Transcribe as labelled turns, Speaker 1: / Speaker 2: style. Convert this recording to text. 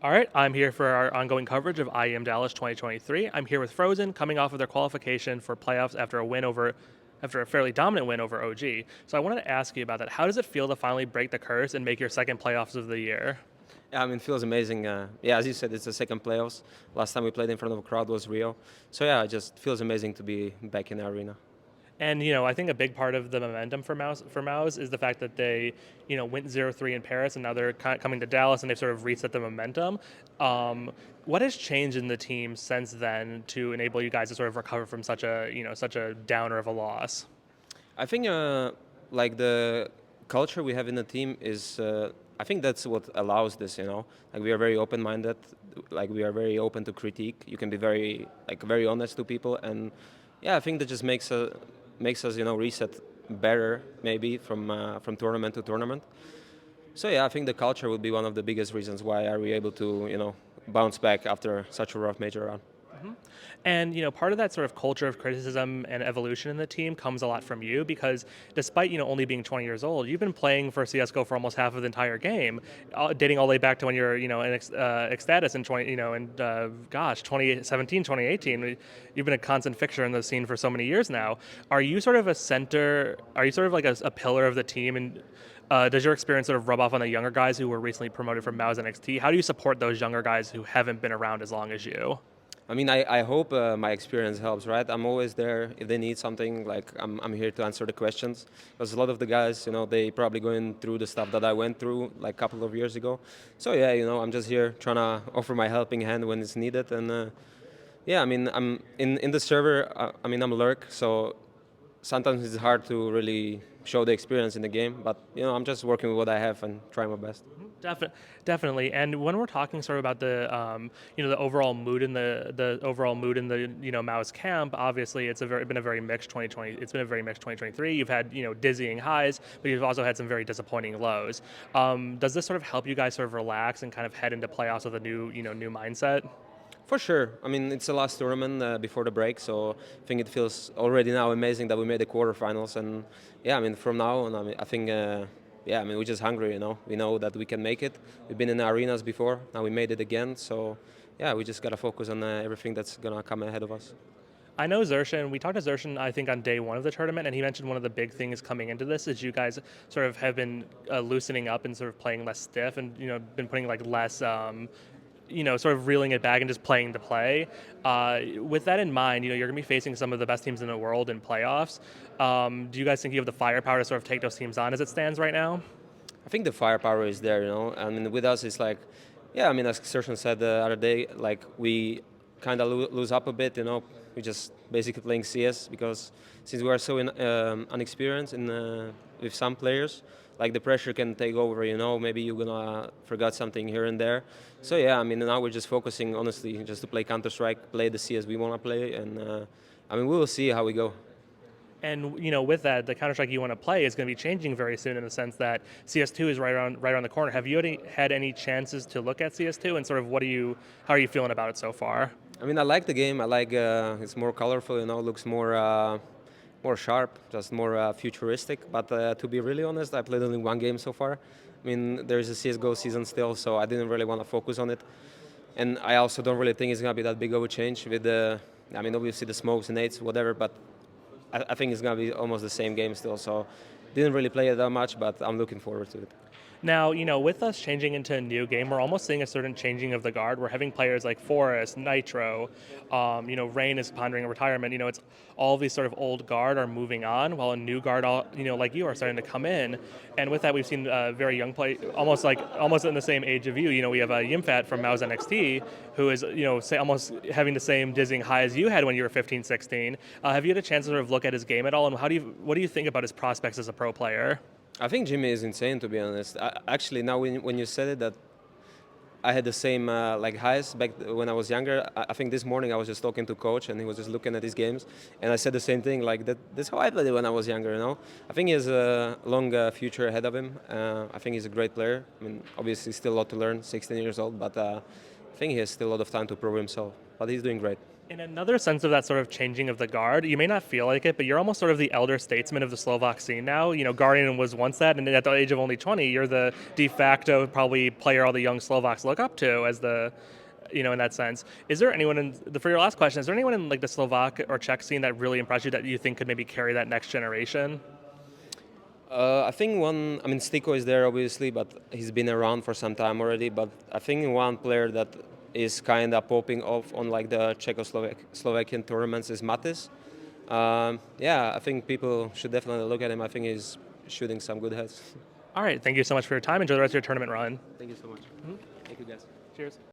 Speaker 1: All right, I'm here for our ongoing coverage of IEM Dallas 2023. I'm here with Frozen, coming off of their qualification for playoffs after a fairly dominant win over OG. So I wanted to ask you about that. How does it feel to finally break the curse and make your second playoffs of the year?
Speaker 2: Yeah, I mean, it feels amazing. Yeah, as you said, it's the second playoffs. Last time we played in front of a crowd was Rio. So yeah, it just feels amazing to be back in the arena.
Speaker 1: And I think a big part of the momentum for MOUZ is the fact that they went 0-3 in Paris, and now they're coming to Dallas, and they've sort of reset the momentum. Um, what has changed in the team since then to enable you guys to sort of recover from such a downer of a loss?
Speaker 2: I think like the culture we have in the team is. I think that's what allows this. Like we are very open-minded. Like we are very open to critique. You can be very honest to people, and yeah, I think that just makes us reset better maybe from tournament to tournament. So yeah, I think the culture would be one of the biggest reasons why are we able to bounce back after such a rough major round.
Speaker 1: And part of that sort of culture of criticism and evolution in the team comes a lot from you because despite only being 20 years old, you've been playing for CS:GO for almost half of the entire game, dating all the way back to when you're in Ecstatus in 20 and gosh 2017 2018. You've been a constant fixture in the scene for so many years now. Are you sort of a center? Are you sort of like a pillar of the team and? Does your experience sort of rub off on the younger guys who were recently promoted from MOUZ NXT? How do you support those younger guys who haven't been around as long as you?
Speaker 2: I mean, I hope my experience helps, right? I'm always there if they need something. Like I'm here to answer the questions because a lot of the guys, they probably going through the stuff that I went through like a couple of years ago. So yeah, I'm just here trying to offer my helping hand when it's needed. And yeah, I mean, I'm in the server. I mean, I'm a lurk, so sometimes it's hard to really show the experience in the game. But I'm just working with what I have and trying my best.
Speaker 1: Definitely. And when we're talking sort of about the overall mood in the overall mood in the MOUZ camp, obviously been a very mixed 2020. It's been a very mixed 2023. You've had dizzying highs, but you've also had some very disappointing lows. Does this sort of help you guys sort of relax and kind of head into playoffs with a new mindset?
Speaker 2: For sure. I mean, it's the last tournament before the break, so I think it feels already now amazing that we made the quarterfinals. And yeah, I mean, from now on, I think, yeah, I mean, we're just hungry. We know that we can make it. We've been in the arenas before. Now we made it again. So yeah, we just gotta focus on everything that's gonna come ahead of us.
Speaker 1: I know Zershan. We talked to Zershan, I think, on day one of the tournament, and he mentioned one of the big things coming into this is you guys sort of have been loosening up and sort of playing less stiff, and been putting like less sort of reeling it back and just playing the play. With that in mind, you're going to be facing some of the best teams in the world in playoffs. Do you guys think you have the firepower to sort of take those teams on as it stands right now?
Speaker 2: I think the firepower is there. I mean, with us, it's like, yeah, I mean, as Sertion said the other day, like we kind of lose up a bit. We just basically playing CS because since we are so unexperienced with some players, like the pressure can take over. Maybe you're gonna forget something here and there. So yeah, I mean, now we're just focusing honestly just to play Counter Strike, play the CS we want to play, and I mean, we will see how we go.
Speaker 1: And with that, the Counter Strike you want to play is going to be changing very soon in the sense that CS2 is right around the corner. Have you had any chances to look at CS2, and sort of how are you feeling about it so far?
Speaker 2: I mean, I like the game. I like it's more colorful. Looks more sharp, just more futuristic. But to be really honest, I played only one game so far. I mean, there is a CS:GO season still, so I didn't really want to focus on it. And I also don't really think it's gonna be that big of a change with the. I mean, obviously the smokes and nades, whatever, but I think it's gonna be almost the same game still. So didn't really play it that much, but I'm looking forward to it.
Speaker 1: Now, with us changing into a new game, we're almost seeing a certain changing of the guard. We're having players like Forrest, Nitro, Rain is pondering a retirement. It's all these sort of old guard are moving on, while a new guard, like you, are starting to come in. And with that, we've seen very young play, almost in the same age of you. We have Jimpphat from MOUZ NXT, who is, almost having the same dizzying high as you had when you were 15, 16. Have you had a chance to sort of look at his game at all, and what do you think about his prospects as a pro player?
Speaker 2: I think Jimmy is insane, to be honest. Actually, now when you said it, that I had the same like highs back when I was younger. I think this morning I was just talking to coach and he was just looking at his games, and I said the same thing. Like that's how I played it when I was younger. I think he has a long future ahead of him. I think he's a great player. I mean, obviously still a lot to learn. 16 years old, but I think he has still a lot of time to prove himself, but he's doing great.
Speaker 1: In another sense of that sort of changing of the guard, you may not feel like it, but you're almost sort of the elder statesman of the Slovak scene now. You know, Guardian was once that, and at the age of only 20, you're the de facto probably player all the young Slovaks look up to as the, you know, in that sense. Is there anyone for your last question, is there anyone in like the Slovak or Czech scene that really impressed you that you think could maybe carry that next generation?
Speaker 2: I think Stiko is there obviously, but he's been around for some time already. But I think one player that is kind of popping off on like the Czechoslovakian tournaments is Mnmzzz. I think people should definitely look at him. I think he's shooting some good heads.
Speaker 1: All right, thank you so much for your time. Enjoy the rest of your tournament run.
Speaker 2: Thank you so much. Thank you, guys.
Speaker 1: Cheers.